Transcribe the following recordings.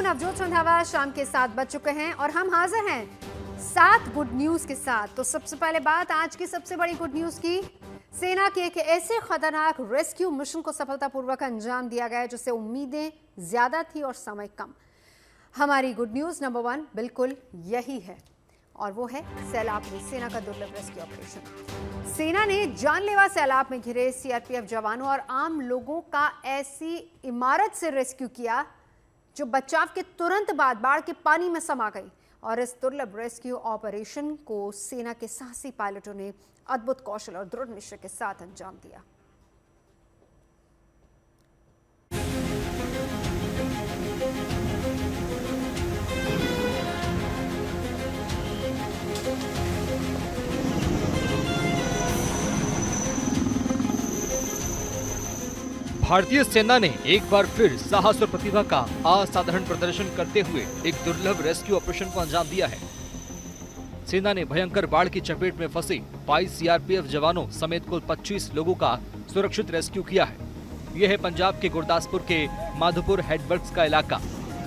नवजोत संधावा। शाम के 7 बज चुके हैं और हम हाजिर हैं 7 गुड न्यूज के साथ। तो सबसे पहले बात आज की सबसे बड़ी गुड न्यूज की। सेना के एक ऐसे खतरनाक रेस्क्यू मिशन को सफलतापूर्वक अंजाम दिया गया जिससे उम्मीदें ज्यादा थी और समय कम। हमारी गुड न्यूज नंबर 1 बिल्कुल यही है और वो है सैलाब में सेना का दुर्लभ रेस्क्यू ऑपरेशन। सेना ने जानलेवा सैलाब में घिरे सीआरपीएफ जवानों और आम लोगों का ऐसी इमारत से रेस्क्यू किया जो बचाव के तुरंत बाद बाढ़ के पानी में समा गई। और इस दुर्लभ रेस्क्यू ऑपरेशन को सेना के साहसी पायलटों ने अद्भुत कौशल और दृढ़ निश्चय के साथ अंजाम दिया। भारतीय सेना ने एक बार फिर साहस और प्रतिभा का असाधारण प्रदर्शन करते हुए एक दुर्लभ रेस्क्यू ऑपरेशन को अंजाम दिया है। सेना ने भयंकर बाढ़ की चपेट में फंसे 22 सीआरपीएफ जवानों समेत कुल 25 लोगों का सुरक्षित रेस्क्यू किया है। यह है पंजाब के गुरदासपुर के माधोपुर हेडवर्क्स का इलाका।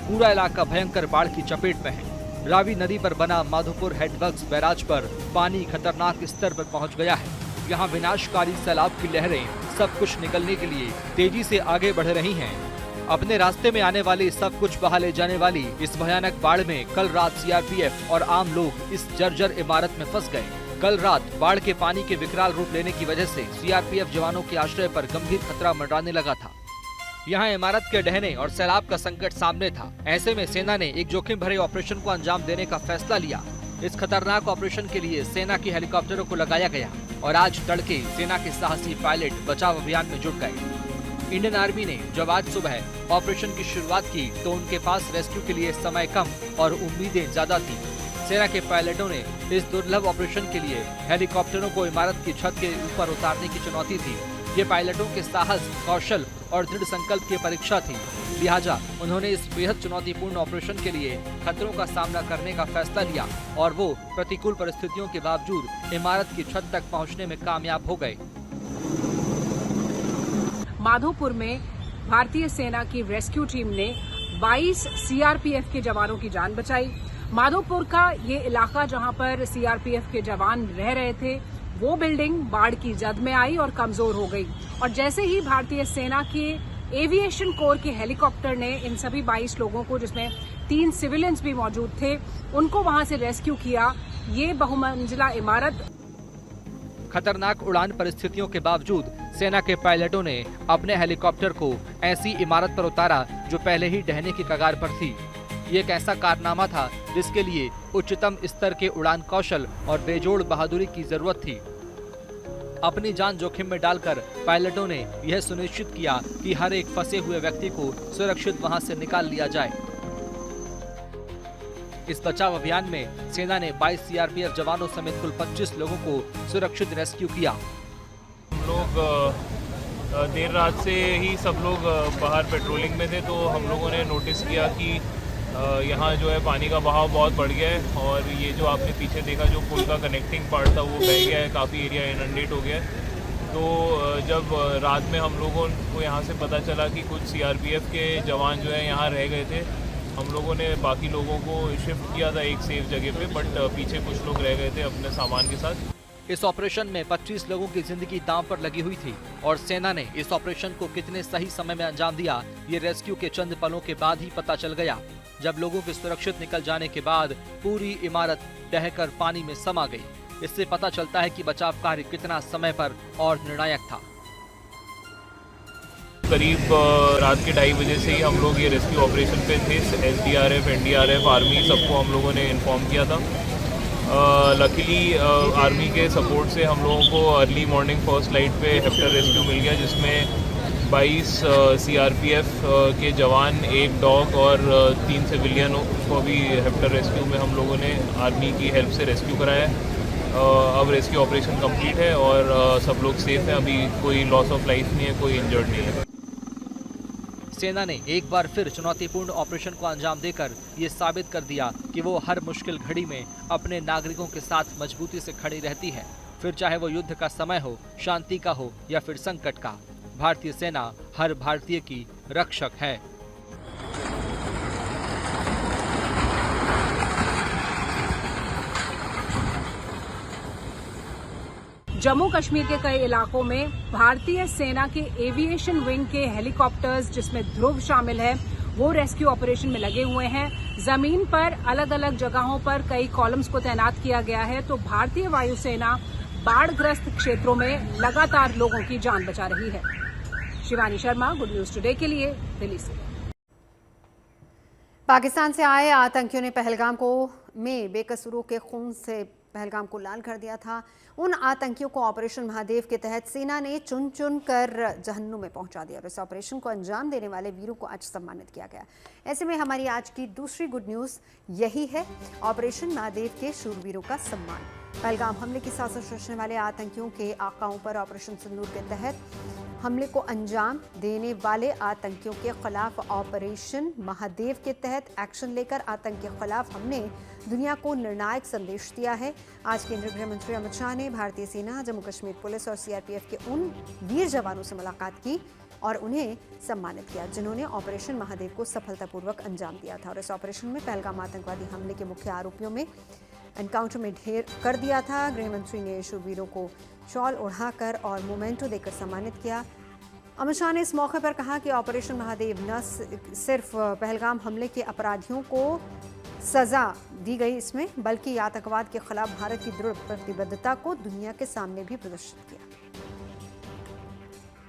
पूरा इलाका भयंकर बाढ़ की चपेट में है। रावी नदी पर बना माधोपुर हेडवर्क्स बैराज पर पानी खतरनाक स्तर पर पहुंच गया है। यहाँ विनाशकारी सैलाब की लहरें सब कुछ निकलने के लिए तेजी से आगे बढ़ रही हैं। अपने रास्ते में आने वाली सब कुछ बहा ले जाने वाली इस भयानक बाढ़ में कल रात सीआरपीएफ और आम लोग इस जर्जर इमारत में फंस गए। कल रात बाढ़ के पानी के विकराल रूप लेने की वजह से सीआरपीएफ जवानों के आश्रय पर गंभीर खतरा मंडराने लगा था। यहाँ इमारत के ढहने और सैलाब का संकट सामने था। ऐसे में सेना ने एक जोखिम भरे ऑपरेशन को अंजाम देने का फैसला लिया। इस खतरनाक ऑपरेशन के लिए सेना के हेलीकॉप्टरों को लगाया गया और आज तड़के सेना के साहसी पायलट बचाव अभियान में जुट गए। इंडियन आर्मी ने जब आज सुबह ऑपरेशन की शुरुआत की तो उनके पास रेस्क्यू के लिए समय कम और उम्मीदें ज्यादा थी। सेना के पायलटों ने इस दुर्लभ ऑपरेशन के लिए हेलीकॉप्टरों को इमारत की छत के ऊपर उतारने की चुनौती थी। ये पायलटों के साहस, कौशल और दृढ़ संकल्प की परीक्षा थी। लिहाजा उन्होंने इस बेहद चुनौतीपूर्ण ऑपरेशन के लिए खतरों का सामना करने का फैसला लिया और वो प्रतिकूल परिस्थितियों के बावजूद इमारत की छत तक पहुंचने में कामयाब हो गए। माधोपुर में भारतीय सेना की रेस्क्यू टीम ने 22 सीआरपीएफ के जवानों की जान बचाई। माधोपुर का ये इलाका जहां पर सीआरपीएफ के जवान रह रहे थे, वो बिल्डिंग बाढ़ की जद में आई और कमजोर हो गई। और जैसे ही भारतीय सेना के एविएशन कोर के हेलीकॉप्टर ने इन सभी 22 लोगों को, जिसमें 3 सिविलियंस भी मौजूद थे, उनको वहां से रेस्क्यू किया। ये बहुमंजिला इमारत खतरनाक उड़ान परिस्थितियों के बावजूद सेना के पायलटों ने अपने हेलीकॉप्टर को ऐसी इमारत पर उतारा जो पहले ही ढहने की कगार पर थी। ये एक ऐसा कारनामा था जिसके लिए उच्चतम स्तर के उड़ान कौशल और बेजोड़ बहादुरी की जरूरत थी। अपनी जान जोखिम में डालकर पायलटों ने यह सुनिश्चित किया कि हर एक फंसे हुए व्यक्ति को सुरक्षित वहां से निकाल लिया जाए। इस बचाव अभियान में सेना ने 22 सीआरपीएफ जवानों समेत कुल 25 लोगों को सुरक्षित रेस्क्यू किया। हम लोग देर रात से ही सब लोग बाहर पेट्रोलिंग में थे, तो हम लोगों ने नोटिस किया कि यहाँ जो है पानी का बहाव बहुत बढ़ गया है और ये जो आपने पीछे देखा जो पुल का कनेक्टिंग पार्ट था वो बह गया है, काफ़ी एरिया इनंडेट हो गया है। तो जब रात में हम लोगों को यहाँ से पता चला कि कुछ सीआरपीएफ के जवान जो है यहाँ रह गए थे, हम लोगों ने बाकी लोगों को शिफ्ट किया था एक सेफ जगह पे, बट पीछे कुछ लोग रह गए थे अपने सामान के साथ। इस ऑपरेशन में 25 लोगों की जिंदगी दांव पर लगी हुई थी और सेना ने इस ऑपरेशन को कितने सही समय में अंजाम दिया, ये रेस्क्यू के चंद पलों के बाद ही पता चल गया, जब लोगों के सुरक्षित निकल जाने के बाद पूरी इमारत ढहकर पानी में समा गई। इससे पता चलता है कि बचाव कार्य कितना समय पर और निर्णायक था। करीब रात के 2:30 बजे से ही हम लोग ये रेस्क्यू ऑपरेशन पे थे। एसडीआरएफ, एनडीआरएफ, आर्मी सबको हम लोगों ने इन्फॉर्म किया था। लकीली आर्मी के सपोर्ट से हम लोगों को अर्ली मॉर्निंग फर्स्ट लाइट पे हेक्टर रेस्क्यू मिल गया, जिसमें 22 सीआरपीएफ के जवान, 1 डॉग और 3 सिविलियन को भी हेक्टर रेस्क्यू में हम लोगों ने आर्मी की हेल्प से रेस्क्यू कराया है। अब रेस्क्यू ऑपरेशन कंप्लीट है और सब लोग सेफ हैं। अभी कोई लॉस ऑफ लाइफ नहीं है, कोई इंजर्ड नहीं है। सेना ने एक बार फिर चुनौतीपूर्ण ऑपरेशन को अंजाम देकर ये साबित कर दिया कि वो हर मुश्किल घड़ी में अपने नागरिकों के साथ मजबूती से खड़ी रहती है, फिर चाहे वो युद्ध का समय हो, शांति का हो या फिर संकट का। भारतीय सेना हर भारतीय की रक्षक है। जम्मू कश्मीर के कई इलाकों में भारतीय सेना के एविएशन विंग के हेलीकॉप्टर्स, जिसमें ध्रुव शामिल है, वो रेस्क्यू ऑपरेशन में लगे हुए हैं। जमीन पर अलग अलग जगहों पर कई कॉलम्स को तैनात किया गया है। तो भारतीय वायुसेना बाढ़ग्रस्त क्षेत्रों में लगातार लोगों की जान बचा रही है। Shivani Sharma, good news today के लिए, दिल्ली से। पाकिस्तान से आए आतंकियों ने पहलगाम में बेकसूरों के खून से पहलगाम को लाल कर दिया था। उन आतंकियों को ऑपरेशन महादेव के तहत सेना ने चुन चुन कर जहन्नुम में पहुंचा दिया और इस ऑपरेशन को अंजाम देने वाले वीरों को आज सम्मानित किया गया। ऐसे में हमारी आज की दूसरी गुड न्यूज़ यही है, ऑपरेशन महादेव के शूरवीरों का सम्मान। पहलगाम हमले की साजिश रचने वाले आतंकियों के आकाओं पर ऑपरेशन सिंदूर के तहत हमले को अंजाम देने वाले आतंकियों के खिलाफ ऑपरेशन महादेव के तहत एक्शन लेकर आतंक के खिलाफ हमने दुनिया को निर्णायक संदेश दिया है। आज केंद्रीय गृह मंत्री अमित शाह ने भारतीय सेना, जम्मू कश्मीर पुलिस और सीआरपीएफ के उन वीर जवानों से मुलाकात की और उन्हें सम्मानित किया जिन्होंने ऑपरेशन महादेव को सफलतापूर्वक अंजाम दिया था। और इस ऑपरेशन में पहलगाम आतंकवादी हमले के मुख्य आरोपियों में एनकाउंटर में ढेर कर दिया था। गृह मंत्री ने शूरवीरों को शॉल ओढ़ाकर और मोमेंटो देकर सम्मानित किया। अमित शाह ने इस मौके पर कहा कि ऑपरेशन महादेव न सिर्फ पहलगाम हमले के अपराधियों को सजा दी गई इसमें, बल्कि आतंकवाद के खिलाफ भारत की दृढ़ प्रतिबद्धता को दुनिया के सामने भी प्रदर्शित किया।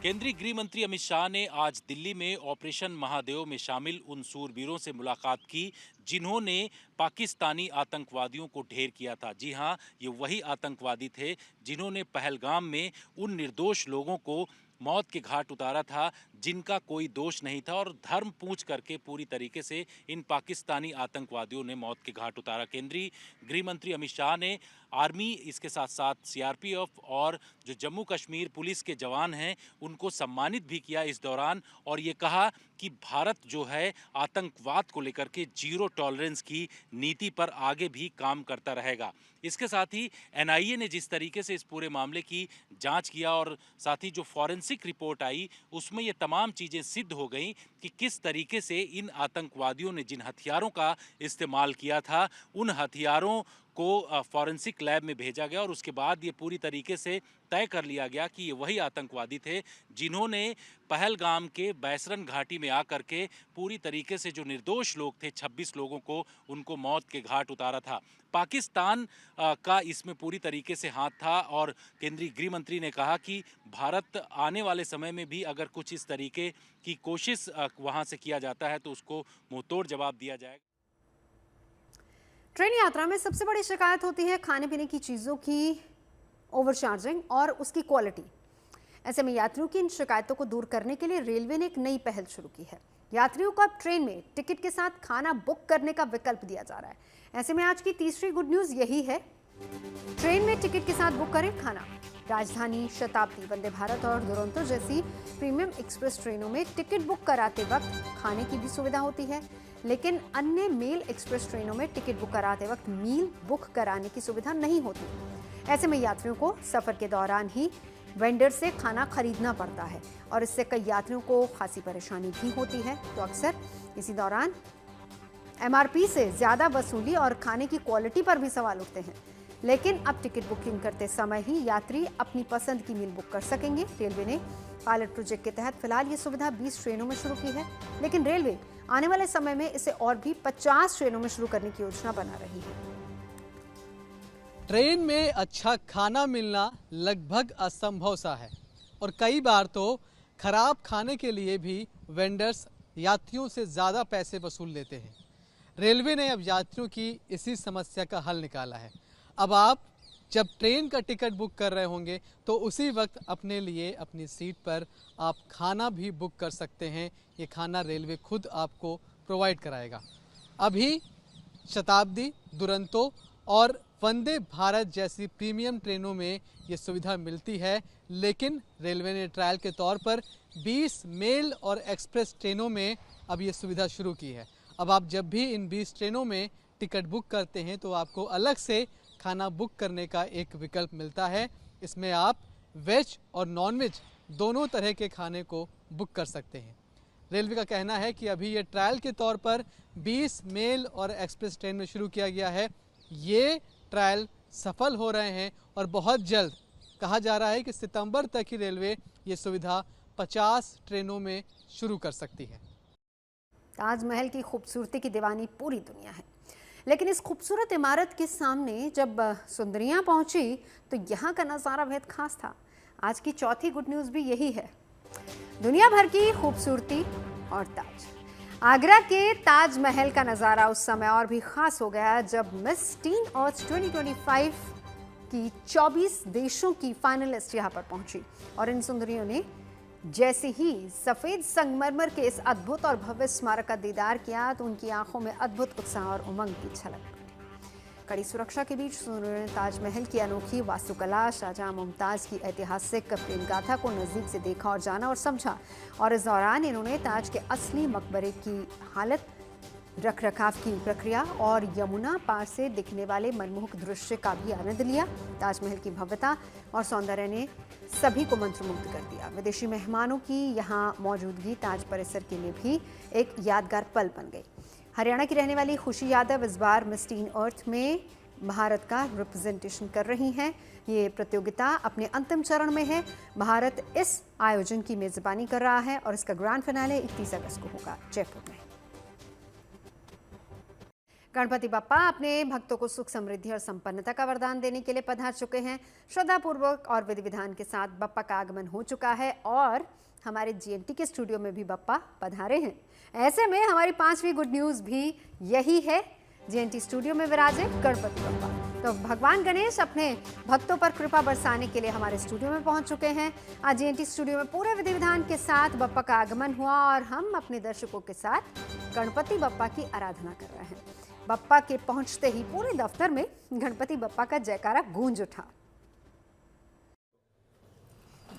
केंद्रीय गृह मंत्री अमित शाह ने आज दिल्ली में ऑपरेशन महादेव में शामिल उन शूरवीरों से मुलाकात की जिन्होंने पाकिस्तानी आतंकवादियों को ढेर किया था। जी हां, ये वही आतंकवादी थे जिन्होंने पहलगाम में उन निर्दोष लोगों को मौत के घाट उतारा था जिनका कोई दोष नहीं था और धर्म पूछ करके पूरी तरीके से इन पाकिस्तानी आतंकवादियों ने मौत के घाट उतारा। केंद्रीय गृह मंत्री अमित शाह ने आर्मी, इसके साथ साथ सीआरपीएफ और जो जम्मू कश्मीर पुलिस के जवान हैं उनको सम्मानित भी किया इस दौरान और ये कहा कि भारत जो है आतंकवाद को लेकर के जीरो टॉलरेंस की नीति पर आगे भी काम करता रहेगा। इसके साथ ही एनआईए ने जिस तरीके से इस पूरे मामले की जांच किया और साथ ही जो फॉरेंसिक रिपोर्ट आई उसमें ये तमाम चीज़ें सिद्ध हो गई कि किस तरीके से इन आतंकवादियों ने जिन हथियारों का इस्तेमाल किया था उन हथियारों को फॉरेंसिक लैब में भेजा गया और उसके बाद ये पूरी तरीके से तय कर लिया गया कि ये वही आतंकवादी थे जिन्होंने पहलगाम के बैसरन घाटी में आकर के पूरी तरीके से जो निर्दोष लोग थे 26 लोगों को उनको मौत के घाट उतारा था। पाकिस्तान का इसमें पूरी तरीके से हाथ था और केंद्रीय गृह मंत्री ने कहा कि भारत आने वाले समय में भी अगर कुछ इस तरीके की कोशिश वहाँ से किया जाता है तो उसको मुंहतोड़ जवाब दिया जाएगा। ट्रेन यात्रा में सबसे बड़ी शिकायत होती है खाने पीने की चीज़ों की ओवरचार्जिंग और उसकी क्वालिटी। ऐसे में यात्रियों की इन शिकायतों को दूर करने के लिए रेलवे ने एक नई पहल शुरू की है। यात्रियों को अब ट्रेन में टिकट के साथ खाना बुक करने का विकल्प दिया जा रहा है। ऐसे में आज की तीसरी गुड न्यूज़ यही है, ट्रेन में टिकट के साथ बुक करें खाना। राजधानी, शताब्दी, वंदे भारत और दुरंतो जैसी प्रीमियम एक्सप्रेस ट्रेनों में टिकट बुक कराते वक्त खाने की भी सुविधा होती है, लेकिन अन्य मेल एक्सप्रेस ट्रेनों में टिकट बुक कराते वक्त मील बुक कराने की सुविधा नहीं होती। ऐसे में यात्रियों को सफ़र के दौरान ही वेंडर से खाना खरीदना पड़ता है और इससे कई यात्रियों को खासी परेशानी भी होती है। तो अक्सर इसी दौरान एमआरपी से ज़्यादा वसूली और खाने की क्वालिटी पर भी सवाल उठते हैं। लेकिन अब टिकट बुकिंग करते समय ही यात्री अपनी पसंद की मील बुक कर सकेंगे। रेलवे ने पायलट प्रोजेक्ट के तहत फिलहाल ये सुविधा 20 ट्रेनों में शुरू की है, लेकिन रेलवे आने वाले समय में इसे और भी 50 ट्रेनों में शुरू करने की योजना बना रही है। ट्रेन में अच्छा खाना मिलना लगभग असंभव सा है और कई बार तो खराब खाने के लिए भी वेंडर्स यात्रियों से ज़्यादा पैसे वसूल लेते हैं। रेलवे ने अब यात्रियों की इसी समस्या का हल निकाला है। अब आप जब ट्रेन का टिकट बुक कर रहे होंगे तो उसी वक्त अपने लिए अपनी सीट पर आप खाना भी बुक कर सकते हैं। ये खाना रेलवे खुद आपको प्रोवाइड कराएगा। अभी शताब्दी, दुरंतो और वंदे भारत जैसी प्रीमियम ट्रेनों में ये सुविधा मिलती है, लेकिन रेलवे ने ट्रायल के तौर पर 20 मेल और एक्सप्रेस ट्रेनों में अब ये सुविधा शुरू की है। अब आप जब भी इन 20 ट्रेनों में टिकट बुक करते हैं तो आपको अलग से खाना बुक करने का एक विकल्प मिलता है। इसमें आप वेज और नॉन वेज दोनों तरह के खाने को बुक कर सकते हैं। रेलवे का कहना है कि अभी ये ट्रायल के तौर पर 20 मेल और एक्सप्रेस ट्रेन में शुरू किया गया है। ये ट्रायल सफल हो रहे हैं और बहुत जल्द कहा जा रहा है कि सितंबर तक ही रेलवे ये सुविधा 50 ट्रेनों में शुरू कर सकती है। ताजमहल की खूबसूरती की दीवानी पूरी दुनिया है, लेकिन इस खूबसूरत इमारत के सामने जब सुंदरियां पहुंची तो यहाँ का नज़ारा बेहद खास था। आज की चौथी गुड न्यूज़ भी यही है, दुनिया भर की खूबसूरती और ताज। आगरा के ताजमहल का नज़ारा उस समय और भी खास हो गया जब मिस टीन अर्थ 2025 की 24 देशों की फाइनलिस्ट यहाँ पर पहुंची और इन सुंदरियों ने जैसे ही सफेद संगमरमर के इस अद्भुत और भव्य स्मारक का दीदार किया तो उनकी आंखों में अद्भुत उत्साह और उमंग की झलक पड़ी। कड़ी सुरक्षा के बीच सुंदरियों ने ताजमहल की अनोखी वास्तुकला, शाहजहां मुमताज की ऐतिहासिक प्रेम गाथा को नज़दीक से देखा और जाना और समझा। और इस दौरान इन्होंने ताज के असली मकबरे की हालत, रख रखाव की प्रक्रिया और यमुना पार से दिखने वाले मनमोहक दृश्य का भी आनंद लिया। ताजमहल की भव्यता और सौंदर्य ने सभी को मंत्रमुग्ध कर दिया। विदेशी मेहमानों की यहाँ मौजूदगी ताज परिसर के लिए भी एक यादगार पल बन गई। हरियाणा की रहने वाली खुशी यादव इस बार मिस टीन अर्थ में भारत का रिप्रेजेंटेशन कर रही हैं। ये प्रतियोगिता अपने अंतिम चरण में है। भारत इस आयोजन की मेजबानी कर रहा है और इसका ग्रैंड फिनाले 31 अगस्त को होगा जयपुर में। गणपति बप्पा अपने भक्तों को सुख, समृद्धि और संपन्नता का वरदान देने के लिए पधार चुके हैं। श्रद्धापूर्वक और विधि विधान के साथ बप्पा का आगमन हो चुका है और हमारे जीएनटी के स्टूडियो में भी बप्पा पधारे हैं। ऐसे में हमारी 5वीं गुड न्यूज़ भी यही है, जीएनटी स्टूडियो में विराजे गणपति बप्पा। तो भगवान गणेश अपने भक्तों पर कृपा बरसाने के लिए हमारे स्टूडियो में पहुंच चुके हैं। आज जीएनटी स्टूडियो में पूरे विधि विधान के साथ बप्पा का आगमन हुआ और हम अपने दर्शकों के साथ गणपति बप्पा की आराधना कर रहे हैं। बप्पा के पहुंचते ही पूरे दफ्तर में गणपति बप्पा का जयकारा गूंज उठा।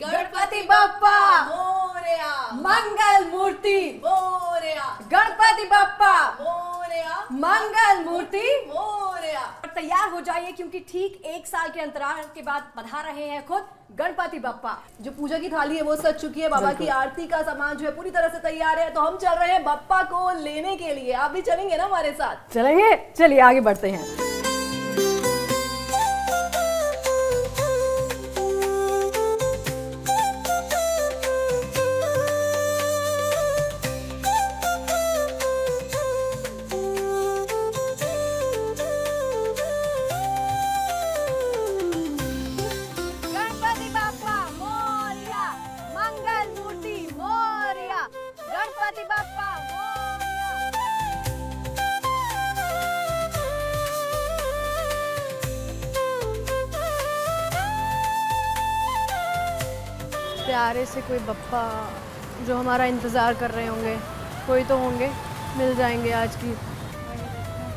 गणपति बप्पा मोरया, मंगल मूर्ति मोरया, गणपति बप्पा मोरया, मंगल मूर्ति मोरया। तैयार हो जाइए क्योंकि ठीक 1 साल के अंतराल के बाद पधार रहे हैं खुद गणपति बप्पा। जो पूजा की थाली है वो सज चुकी है, बाबा की आरती का सामान जो है पूरी तरह से तैयार है, तो हम चल रहे हैं बप्पा को लेने के लिए। आप भी चलेंगे ना हमारे साथ? चलेंगे, चलिए आगे बढ़ते हैं। प्यारे से कोई बप्पा जो हमारा इंतज़ार कर रहे होंगे, कोई तो होंगे, मिल जाएंगे आज की।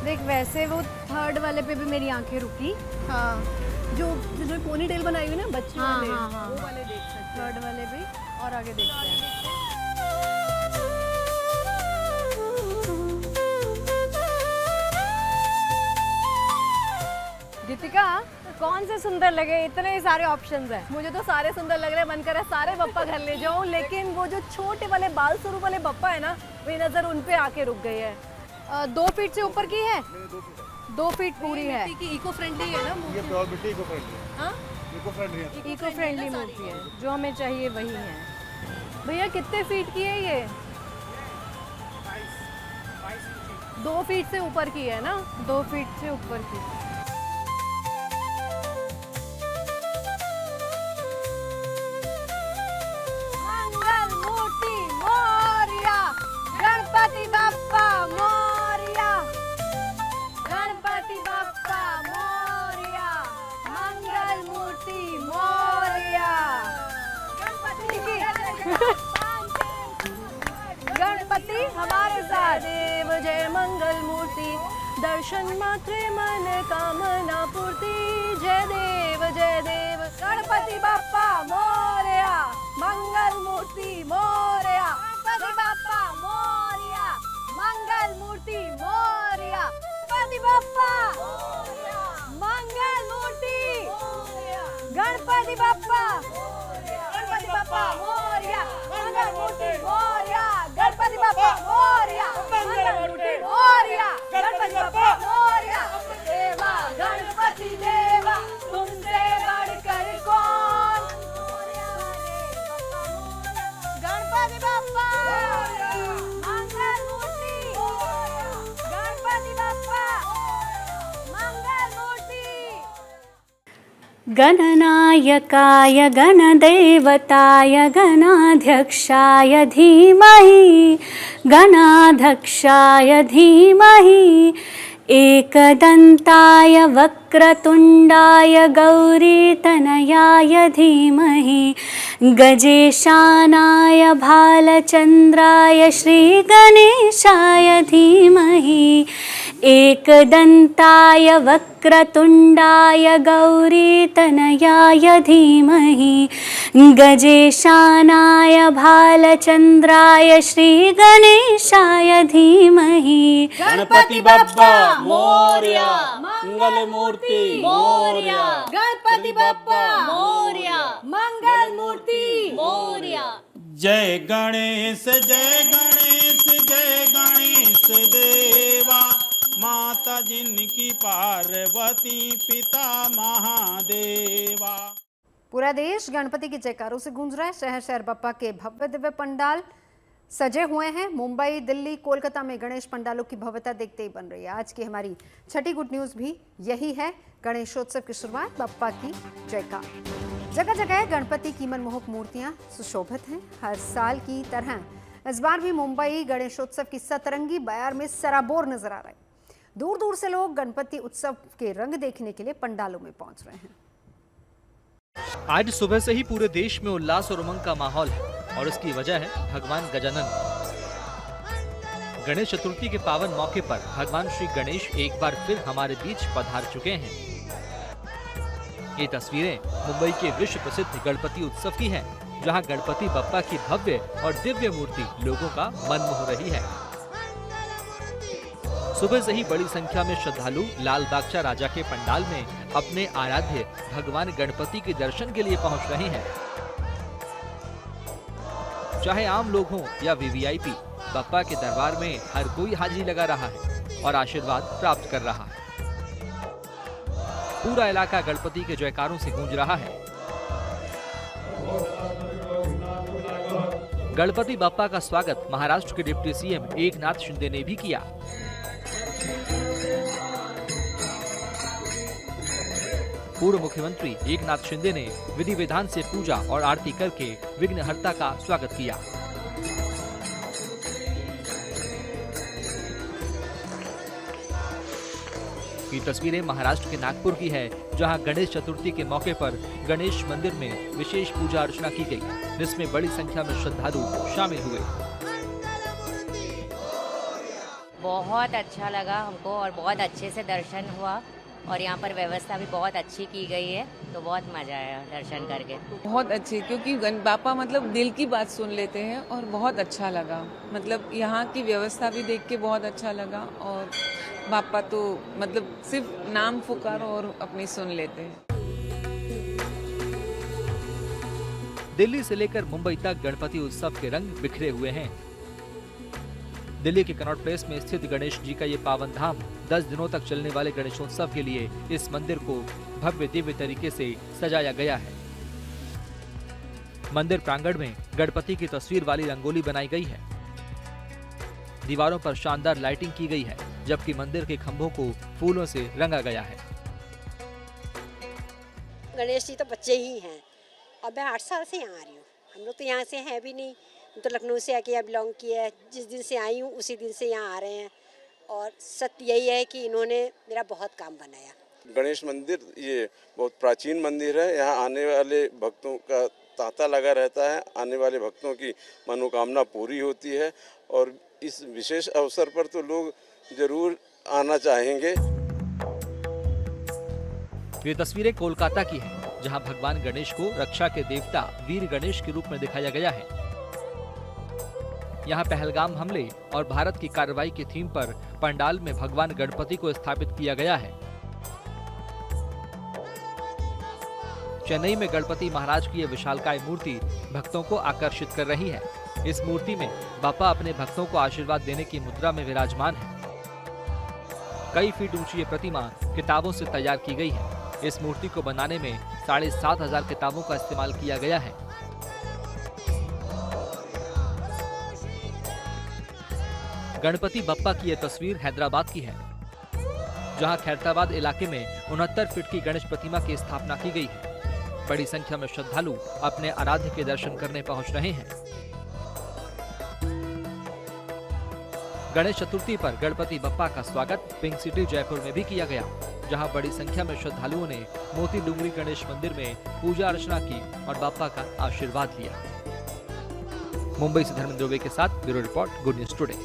देख वैसे वो 3rd वाले पे भी मेरी आंखें रुकी। हाँ, जो पोनी टेल बनाई हुई ना बच्चे हाँ, वाले, हाँ, हाँ, वो वाले देख सकते हैं। 3rd वाले भी और आगे देखते हैं। गीतिका कौन से सुंदर लगे? इतने सारे ऑप्शंस हैं। मुझे तो सारे सुंदर लग रहे हैं, मन कर रहा है सारे बप्पा घर ले जाऊं, लेकिन वो जो छोटे वाले बाल स्वरूप वाले बप्पा है ना, मेरी नजर उन पे आके रुक गई है। 2 फीट से ऊपर की है? 2 फीट पूरी है। मिट्टी की इको फ्रेंडली है ना मूर्ति? ये प्योर मिट्टी इको फ्रेंडली है। हाँ, इको फ्रेंडली है। इको फ्रेंडली मूर्ति है, जो हमें चाहिए वही है। भैया कितने फीट की है ये? 2 फीट से ऊपर की है ना? 2 फीट से ऊपर की। मंगल मूर्ति मोरया, गणपति बप्पा मोरया, गणपति बप्पा मोरया, मंगल मूर्ति मोरया। गणपति हमारे साथ। देव जय मंगल मूर्ति, दर्शन मात्रे मन कामना पूर्ति। जय देव गणपति बप्पा मोरया, मंगल मूर्ति मोरया, गणपति बप्पा मोरया, मंगल मूर्ति मोरया, गणपति बप्पा मंगल मूर्ति, गणपति बप्पा मोरया, मंगल मूर्ति मोरया, गणपति बप्पा मोरया, मंगल मूर्ति मोरया, गणपति बप्पा मोरया। देवा गणपति देवा, तुमसे बढ़कर कौन? गणनायकाय गणदेवताय गणाध्यक्षाय धीमहि गणाध्यक्षाय धीमहि एकदन्ताय वक्रतुण्डाय गौरीतनयाय धीमहि गजेशानाय भालचन्द्राय श्रीगणेशाय धीमहि एकदन्ताय वक्रतुण्डाय गौरीतनयाय धीमहि गजेशानाय भालचन्द्राय श्रीगणेशाय धीमहि। गणपति बप्पा मोरया, मंगल मूर्ति मोरया, गणपति बप्पा मोरया, मंगल मूर्ति मोरया। जय गणेश जय गणेश जय गणेश देवा, माता जिनकी पार्वती पिता महादेवा। पूरा देश गणपति के जयकारों से गूंज रहा है। शहर शहर बप्पा के भव्य दिव्य पंडाल सजे हुए हैं। मुंबई, दिल्ली, कोलकाता में गणेश पंडालों की भव्यता देखते ही बन रही है। आज की हमारी छठी गुड न्यूज भी यही है। गणेशोत्सव की शुरुआत बप्पा की जयकार। जगह जगह गणपति की मनमोहक मूर्तियां सुशोभित हैं। हर साल की तरह इस बार भी मुंबई गणेशोत्सव की सतरंगी बयार में सराबोर नजर आ रहा है। दूर दूर से लोग गणपति उत्सव के रंग देखने के लिए पंडालों में पहुंच रहे हैं। आज सुबह से ही पूरे देश में उल्लास और उमंग का माहौल है और इसकी वजह है भगवान गजानन। गणेश चतुर्थी के पावन मौके पर भगवान श्री गणेश एक बार फिर हमारे बीच पधार चुके हैं। ये तस्वीरें मुंबई के विश्व प्रसिद्ध गणपति उत्सव की हैं, जहां गणपति बप्पा की भव्य और दिव्य मूर्ति लोगों का मन मोह रही है। सुबह से ही बड़ी संख्या में श्रद्धालु लाल बागचा राजा के पंडाल में अपने आराध्य भगवान गणपति के दर्शन के लिए पहुंच रहे हैं। चाहे आम लोग हों या वीवीआईपी, बप्पा के दरबार में हर कोई हाजिरी लगा रहा है और आशीर्वाद प्राप्त कर रहा है। पूरा इलाका गणपति के जयकारों से गूंज रहा है। गणपति बप्पा का स्वागत महाराष्ट्र के डिप्टी सीएम एकनाथ शिंदे ने भी किया। पूर्व मुख्यमंत्री एकनाथ शिंदे ने विधि विधान से पूजा और आरती करके विघ्नहर्ता का स्वागत किया। ये तस्वीरें महाराष्ट्र के नागपुर की है, जहां गणेश चतुर्थी के मौके पर गणेश मंदिर में विशेष पूजा अर्चना की गई, जिसमें बड़ी संख्या में श्रद्धालु शामिल हुए। बहुत अच्छा लगा हमको और बहुत अच्छे से दर्शन हुआ और यहाँ पर व्यवस्था भी बहुत अच्छी की गई है, तो बहुत मजा आया दर्शन करके। बहुत अच्छी, क्योंकि बापा मतलब दिल की बात सुन लेते हैं और बहुत अच्छा लगा। मतलब यहाँ की व्यवस्था भी देख के बहुत अच्छा लगा और बापा तो मतलब सिर्फ नाम पुकारो और अपनी सुन लेते हैं। दिल्ली से लेकर मुंबई तक गणपति उत्सव के रंग बिखरे हुए हैं। दिल्ली के कनॉट प्लेस में स्थित गणेश जी का ये पावन धाम 10 दिनों तक चलने वाले गणेशोत्सव के लिए इस मंदिर को भव्य दिव्य तरीके से सजाया गया है। मंदिर प्रांगण में गणपति की तस्वीर वाली रंगोली बनाई गई है। दीवारों पर शानदार लाइटिंग की गई है, जबकि मंदिर के खंभों को फूलों से रंगा गया है। गणेश जी तो बच्चे ही हैं। अब मैं 8 साल से यहाँ आ रही हूँ। हम लोग तो यहाँ से हैं भी नहीं, तो लखनऊ से आके यहाँ बिलोंग किया है। जिस दिन से आई हूँ उसी दिन से यहाँ आ रहे हैं और सत्य यही है कि इन्होंने मेरा बहुत काम बनाया। गणेश मंदिर ये बहुत प्राचीन मंदिर है। यहाँ आने वाले भक्तों का तांता लगा रहता है। आने वाले भक्तों की मनोकामना पूरी होती है और इस विशेष अवसर पर तो लोग जरूर आना चाहेंगे। ये तस्वीरें कोलकाता की हैं, जहां भगवान गणेश को रक्षा के देवता वीर गणेश के रूप में दिखाया गया है। यहाँ पहलगाम हमले और भारत की कार्रवाई की थीम पर पंडाल में भगवान गणपति को स्थापित किया गया है। चेन्नई में गणपति महाराज की यह विशालकाय मूर्ति भक्तों को आकर्षित कर रही है। इस मूर्ति में बापा अपने भक्तों को आशीर्वाद देने की मुद्रा में विराजमान है। कई फीट ऊंची ये प्रतिमा किताबों से तैयार की गई है। इस मूर्ति को बनाने में 7,500 किताबों का इस्तेमाल किया गया है। गणपति बप्पा की यह तस्वीर हैदराबाद की है, जहां खैरताबाद इलाके में 69 फीट की गणेश प्रतिमा की स्थापना की गई है। बड़ी संख्या में श्रद्धालु अपने आराध्य के दर्शन करने पहुंच रहे हैं। गणेश चतुर्थी पर गणपति बप्पा का स्वागत पिंक सिटी जयपुर में भी किया गया, जहां बड़ी संख्या में श्रद्धालुओं ने मोती डूंगरी गणेश मंदिर में पूजा अर्चना की और बप्पा का आशीर्वाद लिया। मुंबई से धर्मेंद्र दुबे के साथ bureau report, good news today.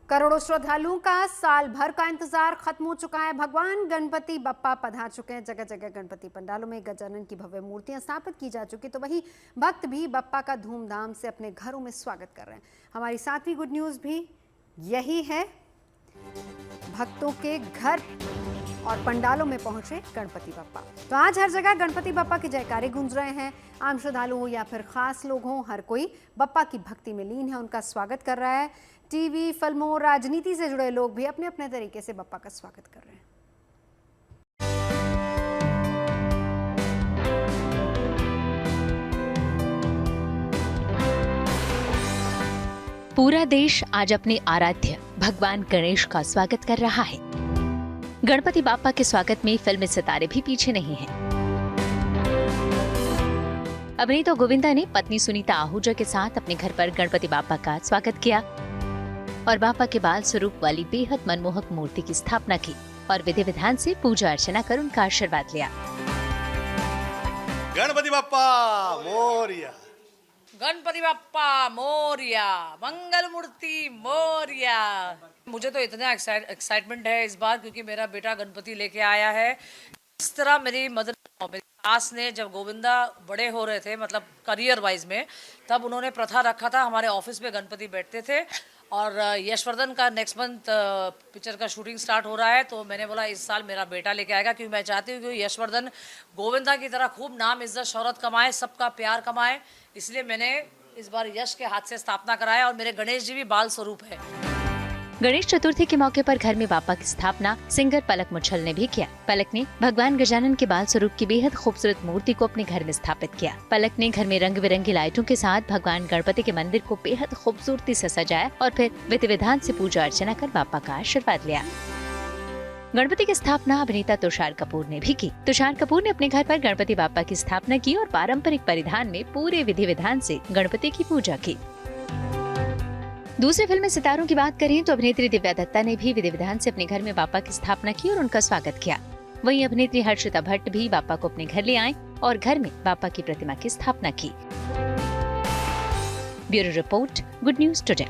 करोड़ों श्रद्धालुओं का साल भर का इंतजार खत्म हो चुका है। भगवान गणपति बप्पा पधार चुके हैं। जगह जगह गणपति पंडालों में गजानन की भव्य मूर्तियां स्थापित की जा चुकी, तो वहीं भक्त भी बप्पा का धूमधाम से अपने घरों में स्वागत कर रहे हैं। हमारी सातवीं गुड न्यूज भी यही है। भक्तों के घर और पंडालों में पहुंचे गणपति बप्पा। तो आज हर जगह गणपति बप्पा के जयकारे गूंज रहे हैं। आम श्रद्धालु हो या फिर खास लोग हों, हर कोई बप्पा की भक्ति में लीन है, उनका स्वागत कर रहा है। टीवी, फिल्मों, राजनीति से जुड़े लोग भी अपने अपने तरीके से बप्पा का स्वागत कर रहे हैं। पूरा देश आज अपने आराध्य भगवान गणेश का स्वागत कर रहा है। गणपति बाप्पा के स्वागत में फिल्मी सितारे भी पीछे नहीं हैं। अभिनेता गोविंदा ने पत्नी सुनीता आहूजा के साथ अपने घर पर गणपति बाप्पा का स्वागत किया और बाप्पा के बाल स्वरूप वाली बेहद मनमोहक मूर्ति की स्थापना की और विधि विधान से पूजा अर्चना कर उनका आशीर्वाद लिया। गणपति बाप्पा मोरिया, गणपति बाप्पा मोरिया, मंगल मूर्ति मोरिया। मुझे तो इतना एक्साइटमेंट है इस बार, क्योंकि मेरा बेटा गणपति लेके आया है। इस तरह मेरी मदर सास ने, जब गोविंदा बड़े हो रहे थे, मतलब करियर वाइज में, तब उन्होंने प्रथा रखा था, हमारे ऑफिस में गणपति बैठते थे। और यशवर्धन का नेक्स्ट मंथ पिक्चर का शूटिंग स्टार्ट हो रहा है, तो मैंने बोला इस साल मेरा बेटा लेके आएगा, क्योंकि मैं चाहती हूँ कि यशवर्धन गोविंदा की तरह खूब नाम, इज्जत, शौहरत कमाए, सबका प्यार कमाए। इसलिए मैंने इस बार यश के हाथ से स्थापना कराया और मेरे गणेश जी भी बाल स्वरूप है। गणेश चतुर्थी के मौके पर घर में बाप्पा की स्थापना सिंगर पलक मुच्छल ने भी किया। पलक ने भगवान गजानन के बाल स्वरूप की बेहद खूबसूरत मूर्ति को अपने घर में स्थापित किया। पलक ने घर में रंग बिरंगी लाइटों के साथ भगवान गणपति के मंदिर को बेहद खूबसूरती से सजाया और फिर विधि विधान से पूजा अर्चना कर बाप्पा का आशीर्वाद लिया। गणपति की स्थापना अभिनेता तुषार कपूर ने भी की। तुषार कपूर ने अपने घर पर गणपति बाप्पा की स्थापना की और पारंपरिक परिधान में पूरे विधि विधान से गणपति की पूजा की। दूसरे फिल्मी सितारों की बात करें तो अभिनेत्री दिव्या दत्ता ने भी विधि विधान से अपने घर में बाप्पा की स्थापना की और उनका स्वागत किया। वहीं अभिनेत्री हर्षिता भट्ट भी बाप्पा को अपने घर ले आए और घर में बाप्पा की प्रतिमा की स्थापना की। Bureau report, good news today.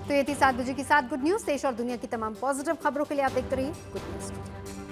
तो ये थी 7 बजे की 7 गुड न्यूज। देश और दुनिया की तमाम पॉजिटिव खबरों के लिए आप देखते रहिए गुड न्यूज टुडे।